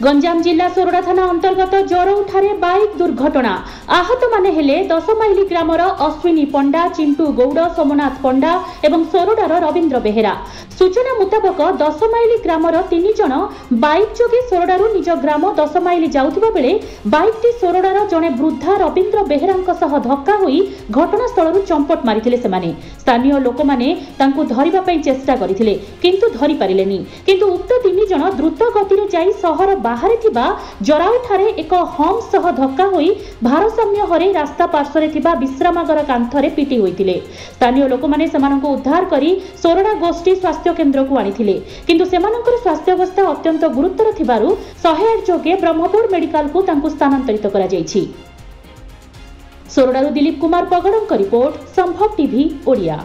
गंजाम जिला सोरडा थाना अंतर्गत जरौठारे बाइक दुर्घटना आहत माने हेले 10 माइली ग्रामर अश्विनी पंडा, चिंटू गौड़, सोमनाथ पंडा एवं सोरडार रवींद्र बेहेरा। सूचना मुताबक 10 माइली ग्रामर 3 जन बाइक जोगे सोरडारू निज ग्राम 10 माइली जाउथिबा बेले बाइकटी सोरडार जने वृद्धा रवींद्र बेहेरांक सह धक्का होई घटनास्थलरू चंपट मारिथिले। सेमाने स्थानीय लोक माने तांकु धरिबा पई चेष्टा करिथिले किंतु धरि पारिलेनी। किंतु उक्त 3 जन द्रुत गतिरे जाई सहर बाहर थिबा जराउठारे एक हॉर्न सह धक्का होई भारसाम्य हरे रास्ता पार्श्वरे थिबा विश्रामागार कांथरे पिटी होइतिले। स्थानीय लोक माने समानंको उद्धार करी सोरडा गोष्ठी स्वास्थ्य केन्द्र को आनिथिले किंतु सेमानंकर स्वास्थ्य अवस्था अत्यंत गुरुतर थिबारु 108 जोगे ब्रह्मपुर मेडिकल को तांकु स्थानांतरित करा जायछि। सोरडारू दिलीप कुमार पगड़ंक रिपोर्ट, संभव टीवी ओडिया।